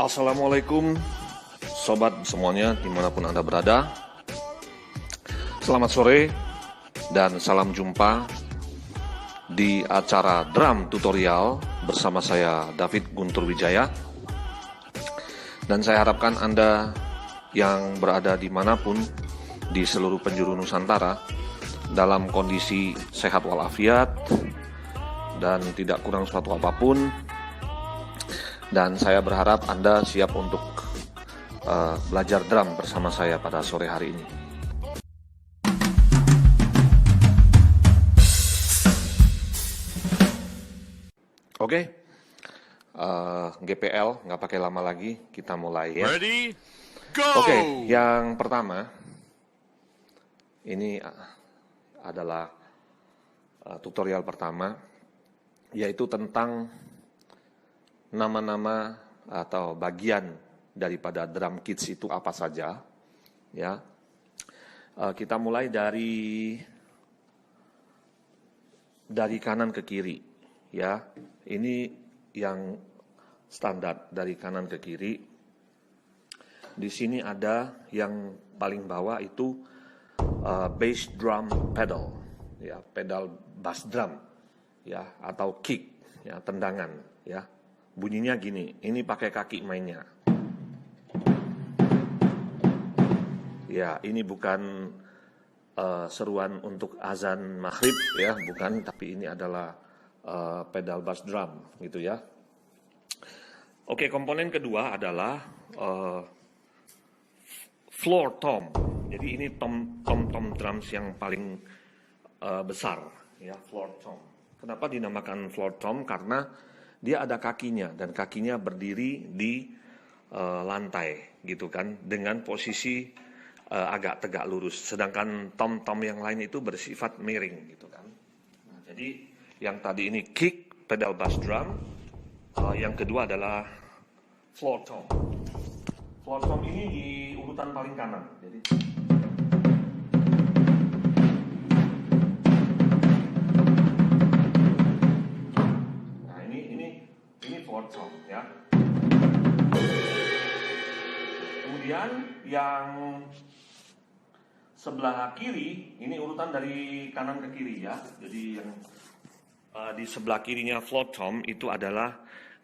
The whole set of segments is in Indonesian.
Assalamualaikum sobat semuanya dimanapun Anda berada. Selamat sore dan salam jumpa di acara drum tutorial bersama saya David Guntur Wijaya. Dan saya harapkan Anda yang berada dimanapun di seluruh penjuru Nusantara dalam kondisi sehat walafiat dan tidak kurang suatu apapun. Dan saya berharap Anda siap untuk belajar drum bersama saya pada sore hari ini. Oke, GPL, nggak pakai lama lagi, kita mulai ya. Ready, go! Oke, yang pertama, ini adalah tutorial pertama, yaitu tentang nama-nama atau bagian daripada drum kits itu apa saja, ya. Kita mulai dari kanan ke kiri, ya. Ini yang standar dari kanan ke kiri. Di sini ada yang paling bawah itu bass drum pedal, ya, pedal bass drum, ya, atau kick, ya, tendangan, ya. Bunyinya gini, ini pakai kaki mainnya. Ya, ini bukan seruan untuk azan maghrib, ya, bukan, tapi ini adalah pedal bass drum, gitu ya. Oke, komponen kedua adalah floor tom. Jadi ini tom drums yang paling besar, ya, floor tom. Kenapa dinamakan floor tom? Karena dia ada kakinya dan kakinya berdiri di lantai, gitu kan, dengan posisi agak tegak lurus. Sedangkan tom-tom yang lain itu bersifat miring, gitu kan. Nah, jadi yang tadi ini kick, pedal bass drum. Yang kedua adalah floor tom. Floor tom ini di urutan paling kanan. Jadi floor tom, ya. Kemudian yang sebelah kiri ini urutan dari kanan ke kiri, ya. Jadi yang di sebelah kirinya floor tom itu adalah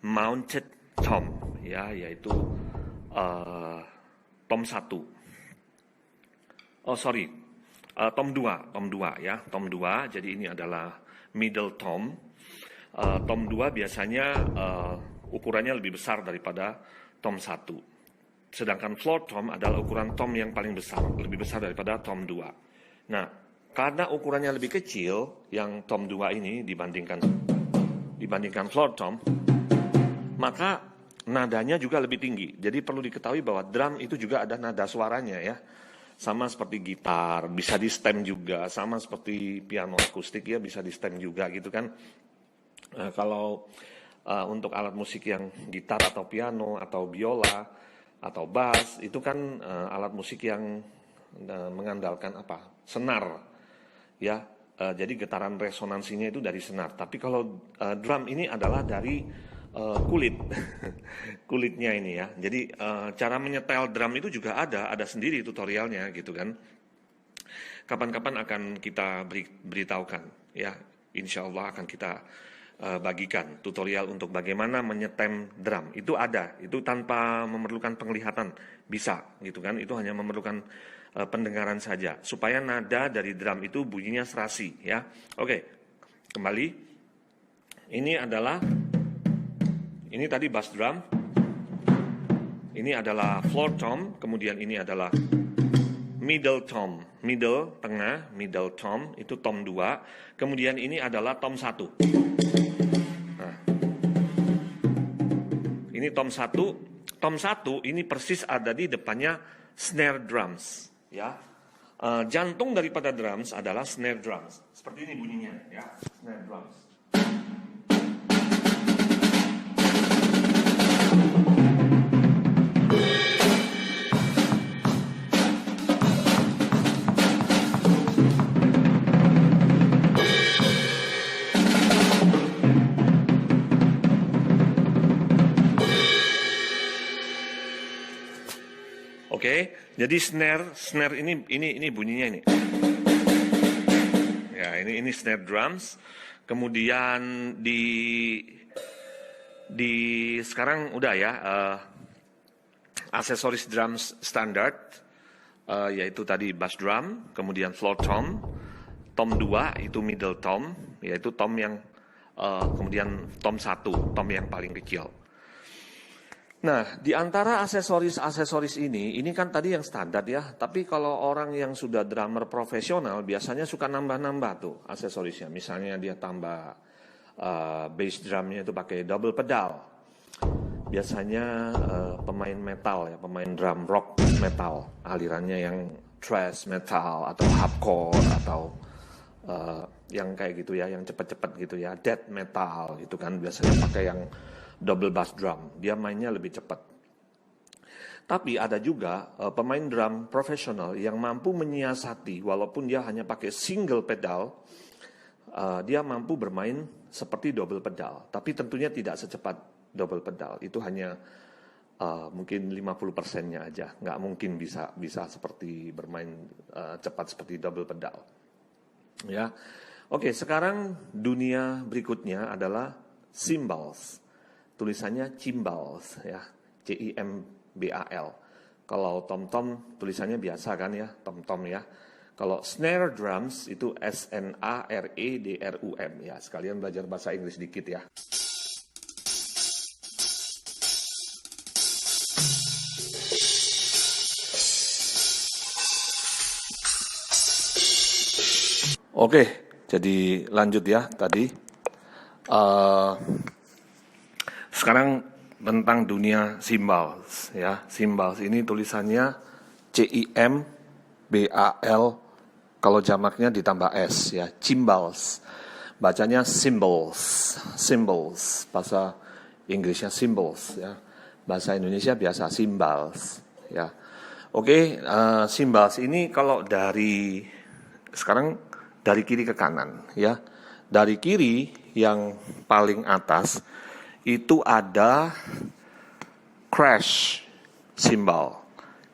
mounted tom, ya, yaitu tom 1. Tom 2, ya, tom 2. Jadi ini adalah middle tom. Tom 2 biasanya ukurannya lebih besar daripada tom 1. Sedangkan floor tom adalah ukuran tom yang paling besar, lebih besar daripada tom 2. Nah, karena ukurannya lebih kecil yang tom 2 ini dibandingkan floor tom, maka nadanya juga lebih tinggi. Jadi perlu diketahui bahwa drum itu juga ada nada suaranya, ya. Sama seperti gitar, bisa di stem juga, sama seperti piano akustik, ya, bisa di stem juga, gitu kan. Kalau untuk alat musik yang gitar atau piano atau biola atau bass itu kan alat musik yang mengandalkan senar, ya. Jadi getaran resonansinya itu dari senar. Tapi kalau drum ini adalah dari kulit kulitnya ini, ya. Jadi cara menyetel drum itu juga ada sendiri tutorialnya, gitu kan. Kapan-kapan akan kita beritahukan, ya. Insya Allah akan kita bagikan tutorial untuk bagaimana menyetem drum. Itu ada, itu tanpa memerlukan penglihatan, bisa, gitu kan. Itu hanya memerlukan pendengaran saja, supaya nada dari drum itu bunyinya serasi ya. Oke, kembali. Ini tadi bass drum, ini adalah floor tom, kemudian ini adalah middle tom, middle tengah, middle tom itu tom 2, kemudian ini adalah tom 1. Nah, ini tom 1. Tom 1 ini persis ada di depannya snare drums, ya. Jantung daripada drums adalah snare drums. Seperti ini bunyinya, ya, snare drums. Oke, jadi snare ini bunyinya ini. Ya, ini snare drums. Kemudian di sekarang udah ya aksesoris drums standar, yaitu tadi bass drum, kemudian floor tom, tom 2 itu middle tom, yaitu tom yang kemudian tom 1, tom yang paling kecil. Nah, di antara aksesoris ini kan tadi yang standar ya, tapi kalau orang yang sudah drummer profesional biasanya suka nambah-nambah tuh aksesorisnya. Misalnya dia tambah bass drumnya itu pakai double pedal. Biasanya pemain metal ya, pemain drum rock metal, alirannya yang thrash metal atau hardcore atau yang kayak gitu ya, yang cepet-cepet gitu ya, death metal itu kan biasanya pakai yang double bass drum, dia mainnya lebih cepat. Tapi ada juga pemain drum profesional yang mampu menyiasati, walaupun dia hanya pakai single pedal, dia mampu bermain seperti double pedal. Tapi tentunya tidak secepat double pedal, itu hanya mungkin 50%-nya aja, nggak mungkin bisa seperti bermain cepat seperti double pedal. Ya, oke. Sekarang dunia berikutnya adalah cymbals. Tulisannya cymbals ya, CIMBAL. Kalau tom-tom tulisannya biasa kan ya, tom-tom ya. Kalau snare drums itu SNAREDRUM ya. Sekalian belajar bahasa Inggris dikit ya. Oke, jadi lanjut ya tadi. Sekarang tentang dunia cymbals ya. Cymbals ini tulisannya CIMBAL, kalau jamaknya ditambah S ya, cymbals. Bacanya cymbals, cymbals. Bahasa Inggrisnya cymbals ya. Bahasa Indonesia biasa cymbals ya. Oke, cymbals ini kalau sekarang dari kiri ke kanan ya. Dari kiri yang paling atas itu ada crash cymbal,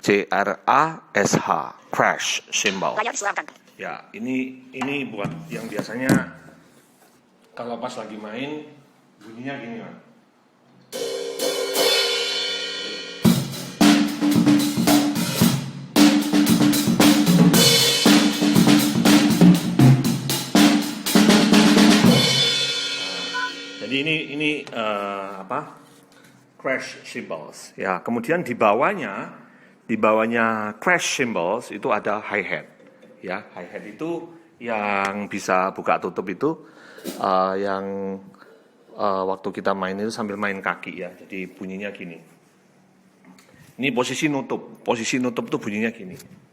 CRASH, crash cymbal. Ya, ini buat yang biasanya kalau pas lagi main bunyinya gini kan. Jadi ini crash cymbals ya. Kemudian di bawahnya crash cymbals itu ada hi-hat ya. Hi-hat itu yang bisa buka tutup itu yang waktu kita main itu sambil main kaki ya. Jadi bunyinya gini. Ini posisi nutup. Posisi nutup itu bunyinya gini.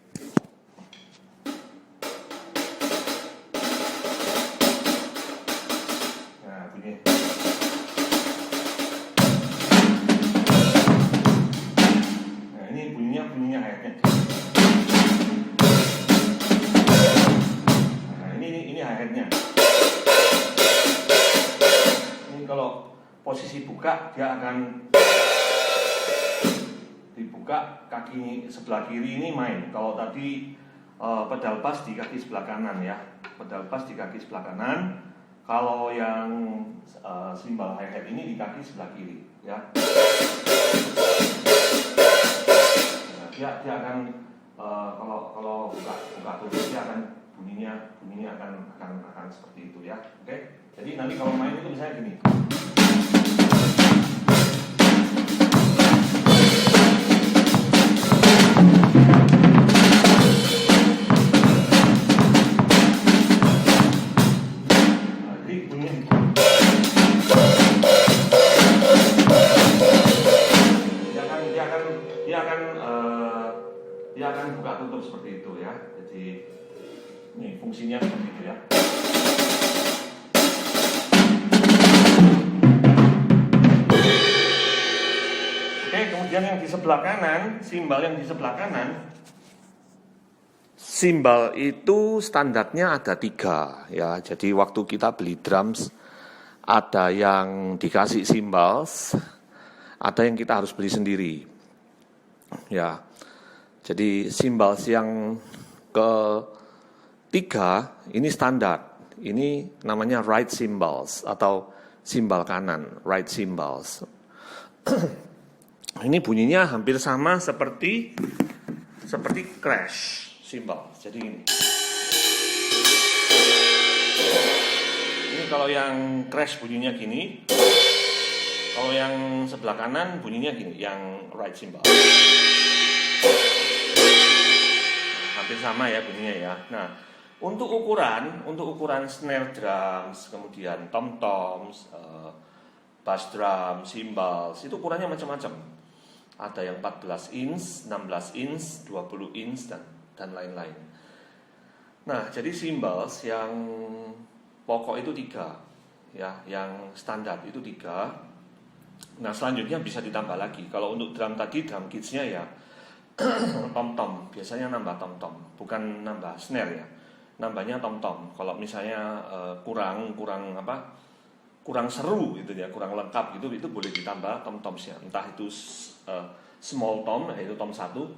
Posisi buka dia akan dibuka, kaki sebelah kiri ini main. Kalau tadi pedal bass di kaki sebelah kanan ya, pedal bass di kaki sebelah kanan. Kalau yang cymbal hi-hat ini di kaki sebelah kiri ya. Nah, dia akan kalau buka tutup dia akan bunyinya akan seperti itu ya. Oke. Jadi nanti kalau main itu misalnya gini. Dia akan buka tutup seperti itu ya. Jadi ini fungsinya seperti itu ya. Oke, kemudian yang di sebelah kanan, simbal yang di sebelah kanan, simbal itu standarnya ada 3 ya. Jadi waktu kita beli drums ada yang dikasih cymbals, ada yang kita harus beli sendiri. Ya. Jadi cymbals yang ketiga ini standar. Ini namanya right cymbals atau simbal kanan, right cymbals. Ini bunyinya hampir sama seperti crash cymbal. Jadi ini kalau yang crash bunyinya gini. Kalau yang sebelah kanan bunyinya gini, yang right cymbal. Hampir sama ya bunyinya ya. Nah, untuk ukuran snare drums, kemudian tom-toms, bass drum, cymbals, itu ukurannya macam-macam. Ada yang 14 inch, 16 inch, 20 inch dan lain-lain. Nah, jadi cymbals yang pokok itu 3 ya, yang standar itu 3. Nah, selanjutnya bisa ditambah lagi. Kalau untuk drum tadi, drum kitsnya ya tom-tom, biasanya nambah tom-tom, bukan nambah snare ya, nambahnya tom-tom. Kalau misalnya kurang seru gitu ya, kurang lengkap gitu, itu boleh ditambah tom-tomsnya. Entah itu small tom, yaitu tom 1,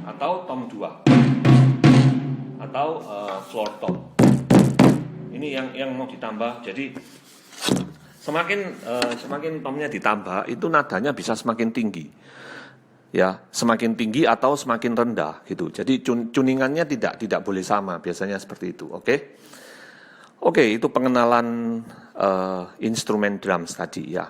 atau tom 2, atau floor tom. Ini yang mau ditambah. Jadi semakin tomnya ditambah, itu nadanya bisa semakin tinggi. Ya, semakin tinggi atau semakin rendah gitu. Jadi tuningannya tidak boleh sama, biasanya seperti itu. Oke, itu pengenalan instrumen drums tadi ya.